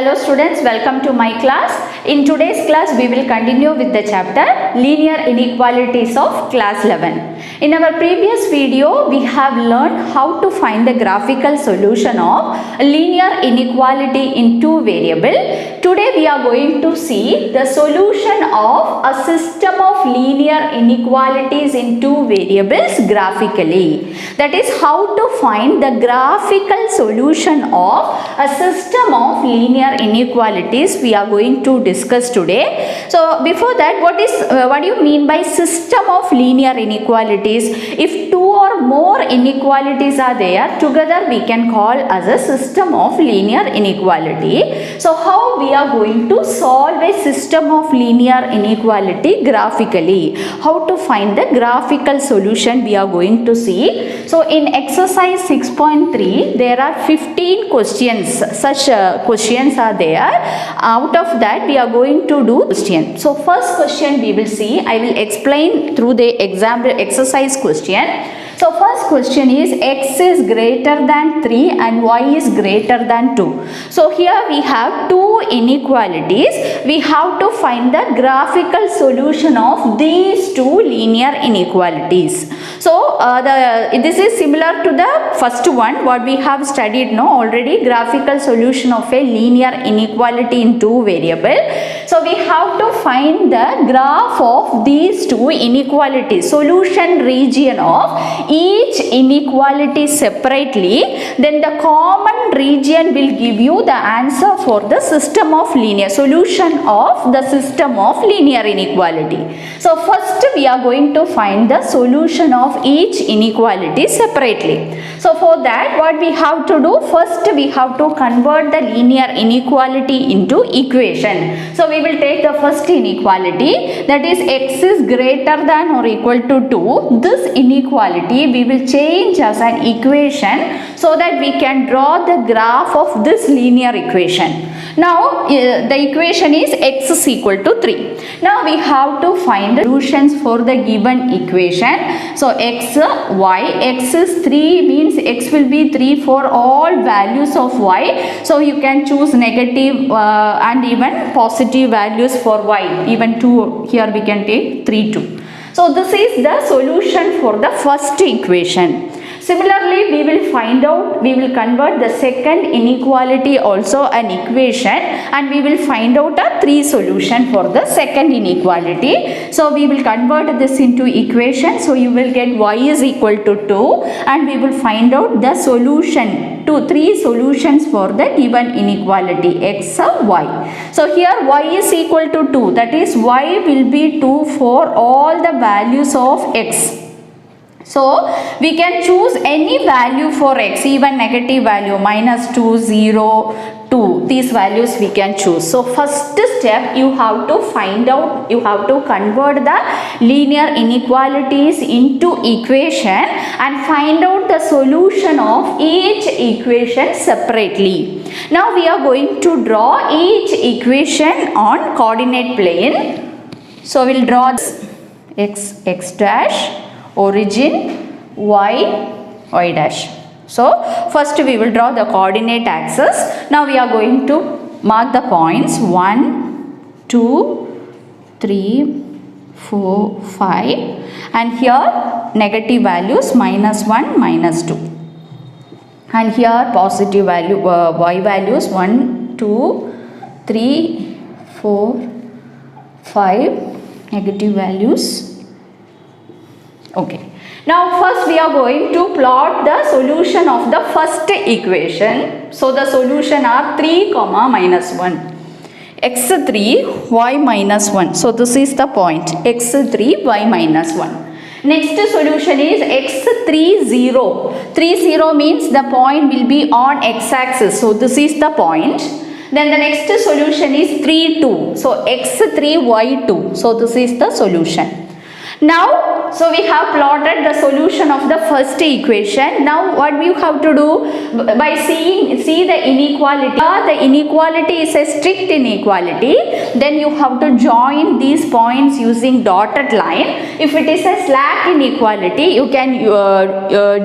Hello students, welcome to my class. In today's class, we will continue with the chapter Linear Inequalities of class 11. In our previous video, we have learned how to find the graphical solution of a linear inequality in two variables. Today, we are going to see the solution of a system of linear inequalities in two variables graphically. That is how to find the graphical solution of a system of linear inequalities we are going to discuss today. So before that, what do you mean by system of linear inequalities? If two or more inequalities are there, together we can call as a system of linear inequality. So how we are going to solve a system of linear inequality graphically? How to find the graphical solution we are going to see. So in exercise 6.3, there are 15 questions. Such questions are there. Out of that, we are going to do question. So first question we will see. I will explain through the example exercise question. So first question is x is greater than 3 and y is greater than 2. So here we have two inequalities. We have to find the graphical solution of these two linear inequalities. So this is similar to the first one what we have studied already, graphical solution of a linear inequality in two variables. So we have to find the graph of these two inequalities, solution region of each inequality separately, then the common region will give you the answer for the system of linear solution of the system of linear inequality. So first we are going to find the solution of each inequality separately. So for that, what we have to do, first we have to convert the linear inequality into equation. So we will take the first inequality, that is x is greater than or equal to 2. This inequality we will change as an equation so that we can draw the graph of this linear equation. Now the equation is x is equal to 3. Now we have to find the solutions for the given equation. So x is 3 means x will be 3 for all values of y. So you can choose negative and even positive values for y. Even 2, here we can take 3, 2. So this is the solution for the first equation. Similarly, we will convert the second inequality also an equation, and we will find out a 3 solution for the second inequality. So we will convert this into equation. So you will get y is equal to 2, and we will find out the solution to 3 solutions for the given inequality x of y. So here y is equal to 2, that is y will be 2 for all the values of x. So we can choose any value for x, even negative value, -2, 0, 2. These values we can choose. So first step, you have to find out, you have to convert the linear inequalities into equation and find out the solution of each equation separately. Now we are going to draw each equation on coordinate plane. So we will draw x dash, origin, y dash. So first we will draw the coordinate axis. Now we are going to mark the points 1, 2, 3, 4, 5, and here negative values -1, -2, and here positive value y values 1, 2, 3, 4, 5, negative values. Okay. Now first we are going to plot the solution of the first equation. So the solution are 3, -1. x3, y -1. So this is the point, x3, y -1. Next solution is x3, 0. 3, 0 means the point will be on x-axis. So this is the point. Then the next solution is 3, 2. So x3, y2. So this is the solution. Now So we have plotted the solution of the first equation. Now what we have to do, by see the inequality. The inequality is a strict inequality. Then you have to join these points using dotted line. If it is a slack inequality, you can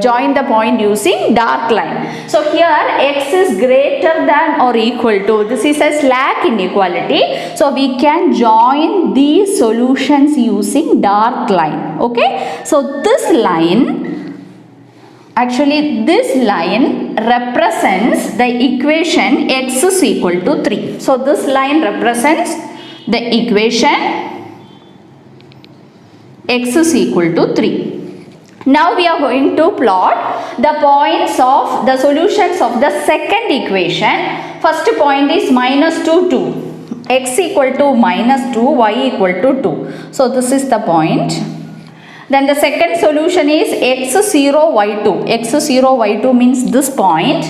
join the point using dark line. So here x is greater than or equal to, this is a slack inequality. So we can join these solutions using dark line. Okay, so this line represents the equation x is equal to 3. So this line represents the equation x is equal to 3. Now we are going to plot the points of the solutions of the second equation. First point is minus 2, 2. X equal to minus 2, y equal to 2. So this is the point. Then the second solution is x0, y2. x0, y2 means this point.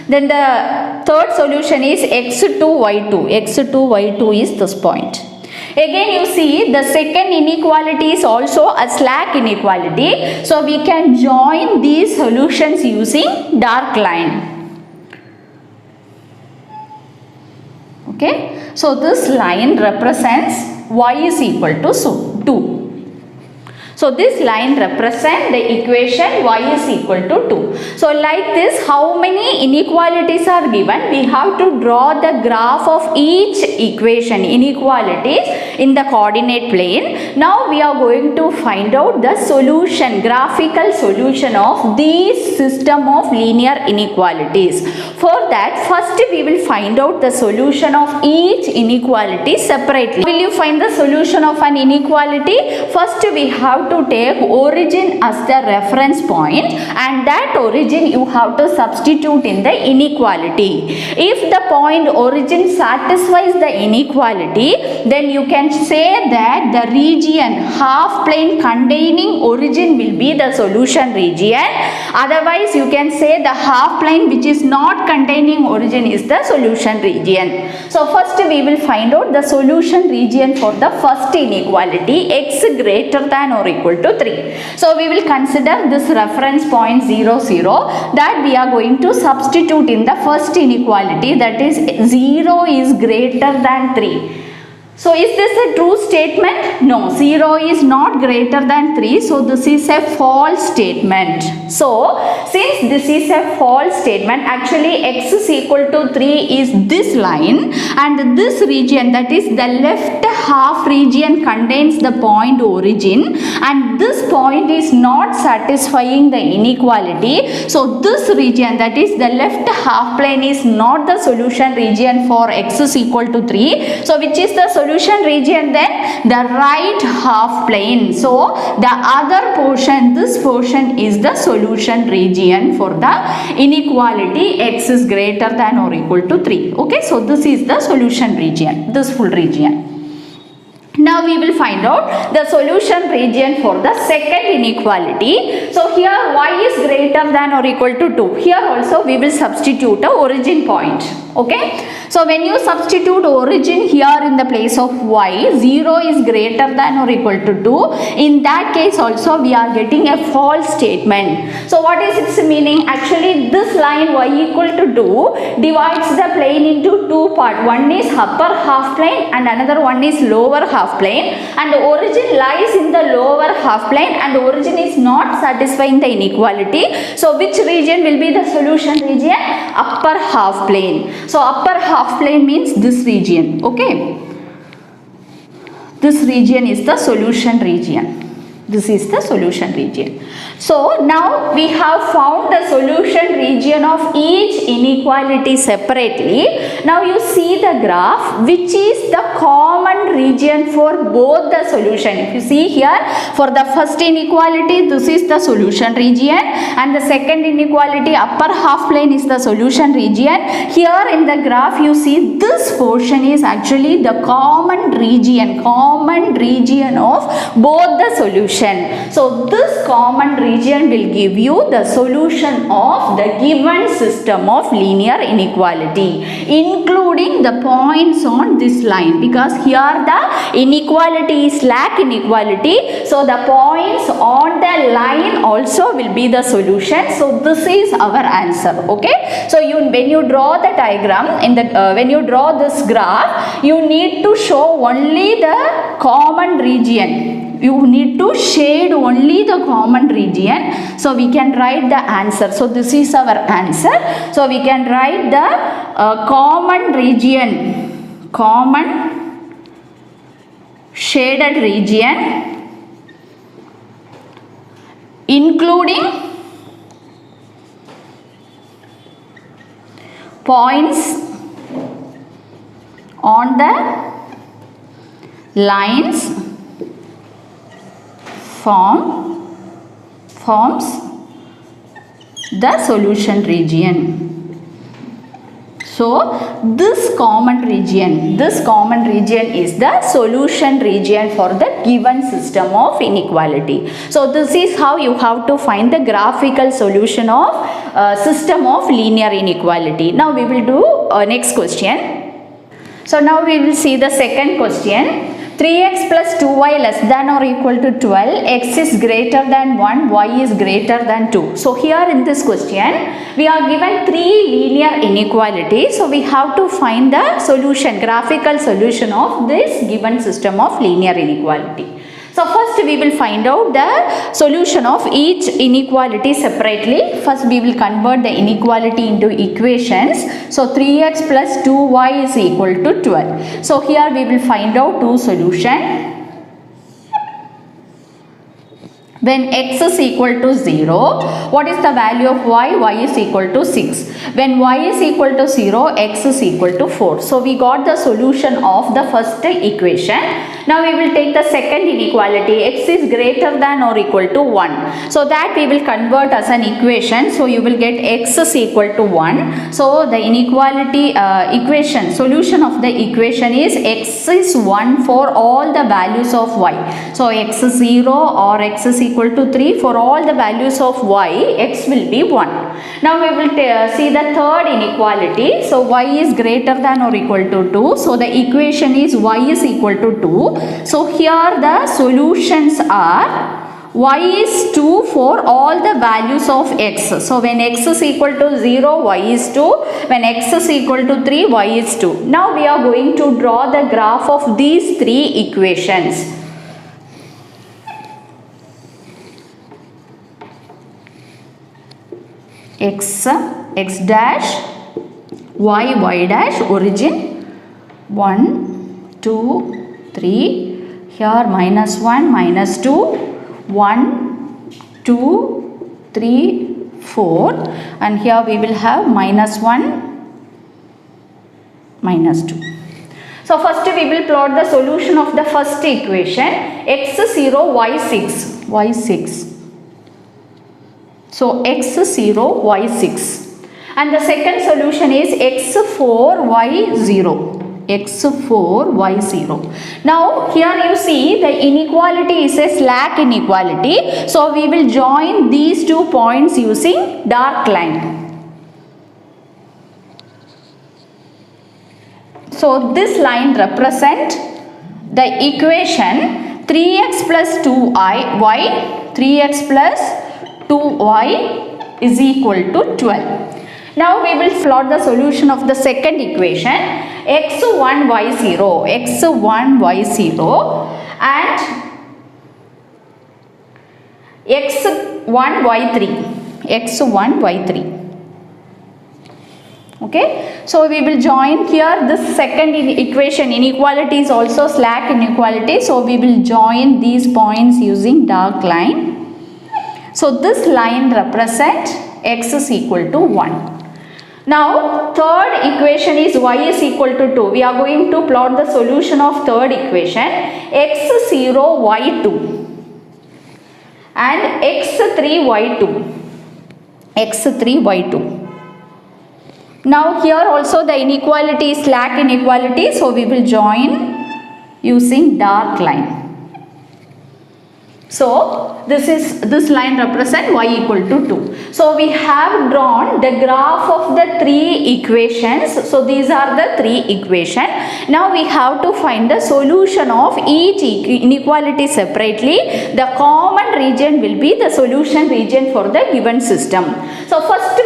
Then the third solution is x2, y2. x2, y2 is this point. Again you see the second inequality is also a slack inequality. So we can join these solutions using dark line. Okay, so this line represents y is equal to 2. So this line represents the equation y is equal to 2. So like this, how many inequalities are given? We have to draw the graph of each equation, inequalities in the coordinate plane. Now we are going to find out the solution, graphical solution of this system of linear inequalities. For that, first we will find out the solution of each inequality separately. Will you find the solution of an inequality? First we have to take origin as the reference point, and that origin you have to substitute in the inequality. If the point origin satisfies the inequality, then you can say that the region half plane containing origin will be the solution region. Otherwise you can say the half plane which is not containing origin is the solution region. So first we will find out the solution region for the first inequality, x greater than or equal to 3. So we will consider this reference point 0, 0, that we are going to substitute in the first inequality, that is 0 is greater than 3. So is this a true statement? No, 0 is not greater than 3. So this is a false statement. So since this is a false statement, actually x is equal to 3 is this line, and this region, that is the left half region, contains the point origin, and this point is not satisfying the inequality. So this region, that is the left half plane, is not the solution region for x is equal to 3. So which is the solution region then? The right half plane. So the other portion, this portion is the solution region for the inequality x is greater than or equal to 3. Okay, so this is the solution region, this full region. Now we will find out the solution region for the second inequality. So here y is greater than or equal to 2. Here also we will substitute a origin point. Okay, so when you substitute origin here in the place of y, 0 is greater than or equal to 2. In that case also we are getting a false statement. So what is its meaning? Actually this line y equal to 2 divides the plane into two parts. One is upper half plane and another one is lower half plane, and the origin lies in the lower half plane, and the origin is not satisfying the inequality. So which region will be the solution region? Upper half plane. So upper half plane means this region. Okay, this region is the solution region. This is the solution region. So now we have found the solution region of each inequality separately. Now you see the graph, which is the common region for both the solution. If you see here, for the first inequality, this is the solution region, and the second inequality, upper half plane, is the solution region. Here in the graph you see this portion is actually the common region of both the solutions. solution. So this common region will give you the solution of the given system of linear inequality, including the points on this line, because here the inequality is slack inequality. So the points on the line also will be the solution. So this is our answer. Okay. So when you draw the diagram in the when you draw this graph, you need to show only the common region. You need to shade only the common region. So we can write the answer. So this is our answer. So we can write the common region, common shaded region, including points on the lines forms the solution region. So this common region is the solution region for the given system of inequality. So this is how you have to find the graphical solution of system of linear inequality. Now we will do next question. So now we will see the second question. 3x plus 2y less than or equal to 12, x is greater than 1, y is greater than 2. So here in this question, we are given three linear inequalities. So we have to find the solution, graphical solution of this given system of linear inequality. So first we will find out the solution of each inequality separately. First we will convert the inequality into equations. So 3x plus 2y is equal to 12. So here we will find out two solutions. When x is equal to 0, what is the value of y? Y is equal to 6. When y is equal to 0, x is equal to 4. So we got the solution of the first equation. Now we will take the second inequality. X is greater than or equal to 1. So that we will convert as an equation. So you will get x is equal to 1. So the inequality equation, solution of the equation is x is 1 for all the values of y. So x is 0 or x is equal to 3 for all the values of y, x will be 1. Now we will see the third inequality. So y is greater than or equal to 2. So the equation is y is equal to 2. So here the solutions are y is 2 for all the values of x. So when x is equal to 0, y is 2. When x is equal to 3, y is 2. Now we are going to draw the graph of these three equations. X dash, y dash, origin 1, 2, 3, here minus 1, minus 2, 1, 2, 3, 4, and here we will have minus 1, minus 2. So first we will plot the solution of the first equation, x 0, y 6, y 6. So x 0, y 6, and the second solution is x 4, y 0, x 4, y 0. Now here you see the inequality is a slack inequality. So we will join these 2 points using dark line. So this line represents the equation 3x plus 2y, 3x plus 2y is equal to 12. Now we will plot the solution of the second equation, x1 y0, x1 y0 and x1 y3, x1 y3. Okay, so we will join here this second equation. Inequality is also slack inequality, so we will join these points using dark line. So this line represents x is equal to 1. Now third equation is y is equal to 2. We are going to plot the solution of third equation, x0 y2 and x3 y2, x3 y2. Now here also the inequality is slack inequality, so we will join using dark line. So this line represent y equal to 2. So we have drawn the graph of the three equations. So these are the three equations. Now we have to find the solution of each inequality separately. The common region will be the solution region for the given system. So first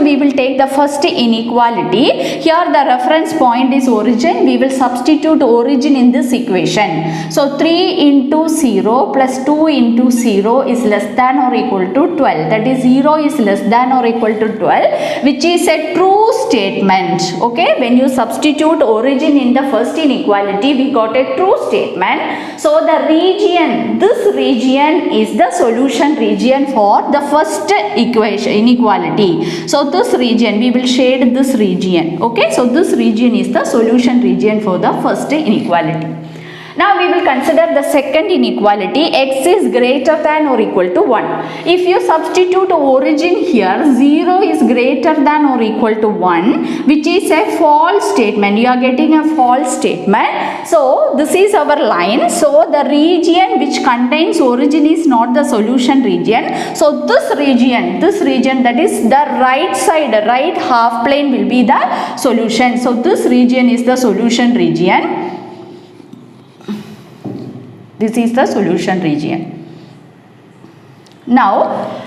we will take the first inequality. Here the reference point is origin. We will substitute origin in this equation. So 3 into 0 plus 2 into 0 is less than or equal to 12. That is 0 is less than or equal to 12, which is a true statement. Okay, when you substitute origin in the first inequality, we got a true statement. So the region, this region is the solution region for the first equation inequality. So this region, we will shade this region. Okay, so this region is the solution region for the first inequality. Now we will consider the second inequality, x is greater than or equal to 1. If you substitute origin here, 0 is greater than or equal to 1, which is a false statement. You are getting a false statement. So this is our line. So the region which contains origin is not the solution region. So this region that is the right side, right half plane will be the solution. So this region is the solution region. This is the solution region. Now,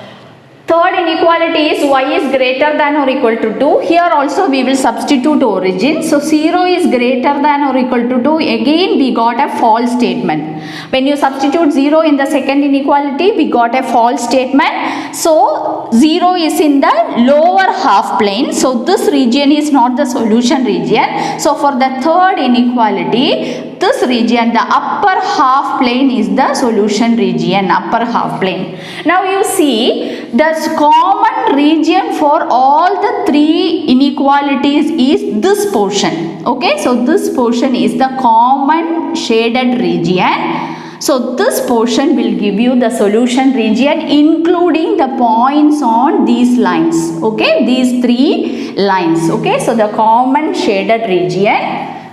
third inequality is y is greater than or equal to 2. Here also we will substitute origin. So 0 is greater than or equal to 2. Again we got a false statement. When you substitute 0 in the second inequality, we got a false statement. So 0 is in the lower half plane. So this region is not the solution region. So for the third inequality, this region, the upper half plane is the solution region, upper half plane. Now you see the common region for all the three inequalities is this portion. Okay, so this portion is the common shaded region. So this portion will give you the solution region including the points on these lines. Okay, these three lines. Okay, so the common shaded region,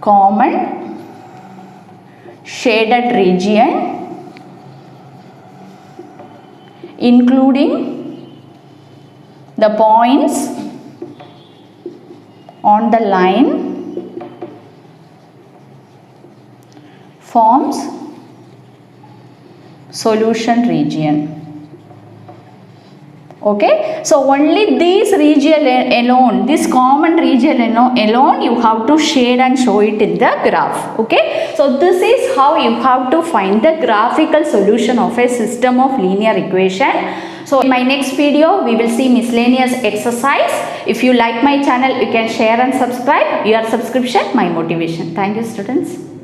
common shaded region including the points on the line forms solution region. Okay, so only this region alone, this common region alone you have to shade and show it in the graph. Okay, so this is how you have to find the graphical solution of a system of linear equation. So in my next video we will see miscellaneous exercise. If you like my channel, you can share and subscribe. Your subscription my motivation. Thank you students.